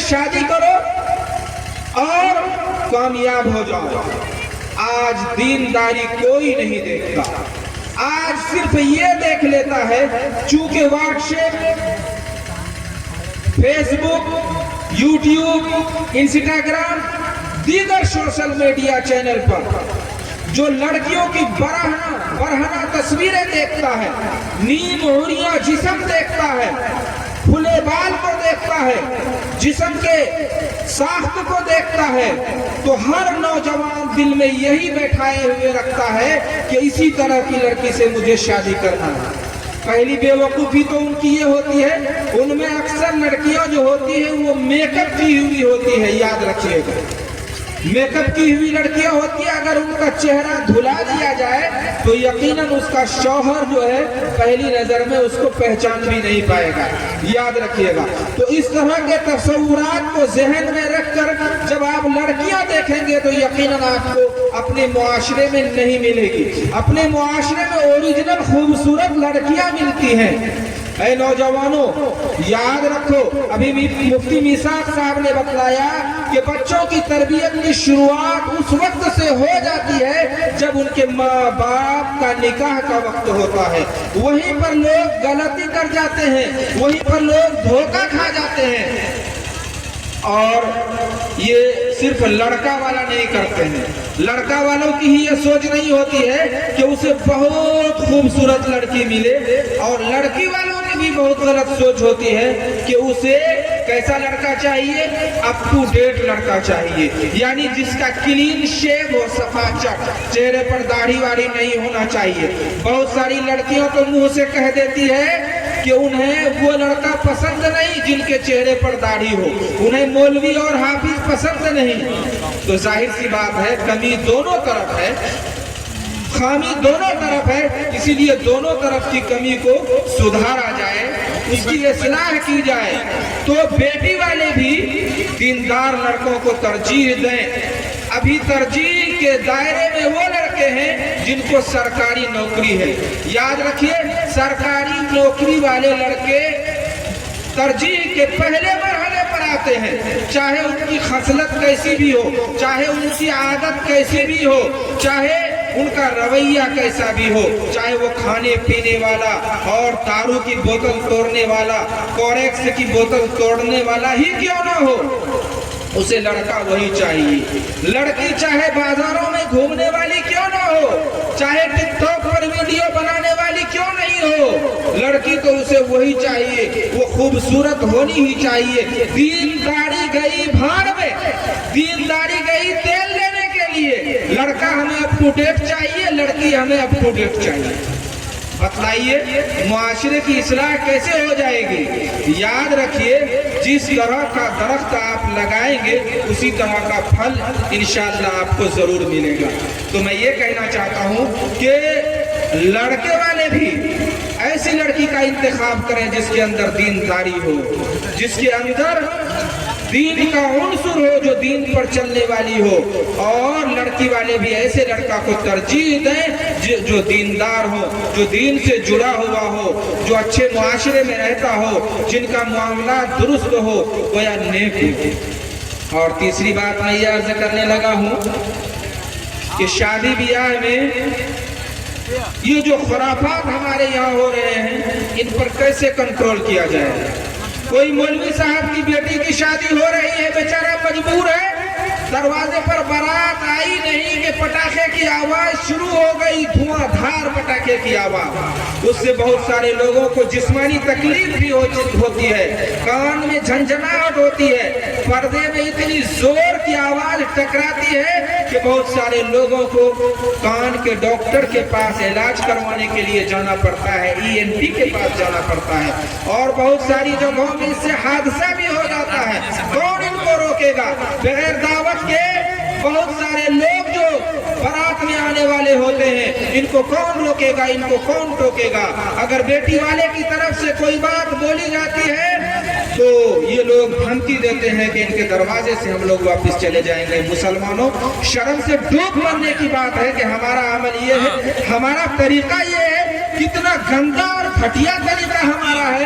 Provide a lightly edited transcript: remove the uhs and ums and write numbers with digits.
شادی کرو اور کامیاب ہو جاؤ۔ آج دینداری کوئی نہیں دیکھتا، آج صرف یہ دیکھ لیتا ہے چونکہ واٹس ایپ، فیس بک، یوٹیوب، انسٹاگرام، دیگر سوشل میڈیا چینل پر جو لڑکیوں کی برہنہ تصویریں دیکھتا ہے، نیم عوریاں جسم دیکھتا ہے، کھلے بال کو دیکھتا ہے، جسم کے ساخت کو دیکھتا ہے، تو ہر نوجوان دل میں یہی بیٹھائے ہوئے رکھتا ہے کہ اسی طرح کی لڑکی سے مجھے شادی کرنا ہے۔ پہلی بے وقوفی تو ان کی یہ ہوتی ہے، ان میں اکثر لڑکیاں جو ہوتی ہیں وہ میک اپ کی ہوئی ہوتی ہے، یاد رکھیے گا، میک اپ کی ہوئی لڑکیاں ہوتی ہیں، اگر ان کا چہرہ دھلا دیا جائے تو یقیناً اس کا شوہر جو ہے پہلی نظر میں اس کو پہچان بھی نہیں پائے گا، یاد رکھیے گا۔ تو اس طرح کے تصورات کو ذہن میں رکھ کر جب آپ لڑکیاں دیکھیں گے تو یقیناً آپ کو اپنے معاشرے میں نہیں ملے گی۔ اپنے معاشرے میں اوریجنل خوبصورت لڑکیاں ملتی ہیں۔ اے نوجوانوں یاد رکھو، ابھی مفتی میثاق صاحب نے بتلایا کہ بچوں کی تربیت کی شروعات اس وقت سے ہو جاتی ہے جب ان کے ماں باپ کا نکاح کا وقت ہوتا ہے۔ وہیں پر لوگ غلطی کر جاتے ہیں، وہیں پر لوگ دھوکہ کھا جاتے ہیں، اور یہ صرف لڑکا والا نہیں کرتے ہیں۔ لڑکا والوں کی ہی یہ سوچ نہیں ہوتی ہے کہ اسے بہت خوبصورت لڑکی ملے، اور لڑکی والوں کی بھی بہت غلط سوچ ہوتی ہے کہ اسے کیسا لڑکا چاہیے، اپ ٹو ڈیٹ لڑکا چاہیے، یعنی جس کا کلین شیو ہو، صفا چٹ، چہرے پر داڑھی واڑی نہیں ہونا چاہیے۔ بہت ساری لڑکیوں تو منہ سے کہہ دیتی ہے کہ انہیں وہ لڑکا پسند نہیں جن کے چہرے پر داڑھی ہو، انہیں مولوی اور حافظ پسند نہیں۔ تو ظاہر سی بات ہے کمی دونوں طرف ہے، خامی دونوں طرف ہے، اسی لیے دونوں طرف کی کمی کو سدھارا جائے، اس کی اصلاح کی جائے۔ تو بیٹی والے بھی دیندار لڑکوں کو ترجیح دیں۔ ابھی ترجیح کے دائرے میں وہ لڑکے ہیں جن کو سرکاری نوکری ہے، یاد رکھیے سرکاری نوکری والے لڑکے ترجیح کے پہلے مرحلے پر آتے ہیں، چاہے ان کی خصلت کیسی بھی ہو، چاہے ان کی عادت کیسی بھی ہو، چاہے ان کا رویہ کیسا بھی ہو، چاہے وہ کھانے پینے والا اور دارو کی بوتل توڑنے والا، کوریکس کی بوتل توڑنے والا ہی کیوں نہ ہو، اسے لڑکا وہی چاہیے۔ لڑکی چاہے بازاروں میں گھومنے والی کیوں نہ ہو، چاہے ٹک ٹاک پر ویڈیو بنانے والی کیوں نہیں ہو، لڑکی تو اسے وہی چاہیے، وہ خوبصورت ہونی ہی چاہیے۔ دینداری گئی بھاڑ میں، دینداری گئی تیل لینے کے لیے، لڑکا ہمیں اپ ٹو ڈیٹ چاہیے، لڑکی ہمیں اپ ٹو ڈیٹ چاہیے۔ بتلائیے معاشرے کی اصلاح کیسے ہو جائے گی؟ یاد رکھیے جس طرح کا درخت آپ لگائیں گے اسی طرح کا پھل انشاءاللہ آپ کو ضرور ملے گا۔ تو میں یہ کہنا چاہتا ہوں کہ لڑکے والے بھی ایسی لڑکی کا انتخاب کریں جس کے اندر دینداری ہو، جس کے اندر دین کا عنصر ہو، جو دین پر چلنے والی ہو، اور لڑکی والے بھی ایسے لڑکا کو ترجیح دیں جو دیندار ہو، جو دین سے جڑا ہوا ہو، جو اچھے معاشرے میں رہتا ہو، جن کا معاملات درست ہو، گویا نیک ہو۔ اور تیسری بات میں یہ عرض کرنے لگا ہوں کہ شادی بیاہ میں یہ جو خرافات ہمارے یہاں ہو رہے ہیں ان پر کیسے کنٹرول کیا جائے۔ کوئی مولوی صاحب کی بیٹی کی شادی ہو رہی ہے، بیچارہ مجبور ہے، دروازے پر بارات آئی نہیں کہ پٹاخے کی آواز شروع ہو گئی، دھواں دھار پٹاخے کی آواز، اس سے بہت سارے لوگوں کو جسمانی تکلیف بھی ہوتی ہے، کان میں جھنجھناہٹ ہوتی ہے، پردے میں اتنی زور کی آواز ٹکراتی ہے کہ بہت سارے لوگوں کو کان کے ڈاکٹر کے پاس علاج کروانے کے لیے جانا پڑتا ہے، ENT کے پاس جانا پڑتا ہے، اور بہت ساری جگہوں میں اس سے حادثہ بھی ہو جاتا ہے۔ کون ان کو روکے گا؟ بغیر دعوت کے بہت سارے لوگ جو بارات میں آنے والے ہوتے ہیں، ان کو کون روکے گا، ان کو کون ٹوکے گا؟ اگر بیٹی والے کی طرف سے کوئی بات بولی جاتی ہے تو یہ لوگ دھمکی دیتے ہیں کہ ان کے دروازے سے ہم لوگ واپس چلے جائیں گے۔ مسلمانوں شرم سے ڈوب مرنے کی بات ہے کہ ہمارا عمل یہ ہے، ہمارا طریقہ یہ ہے، کتنا گندا اور گھٹیا طریقہ ہمارا ہے۔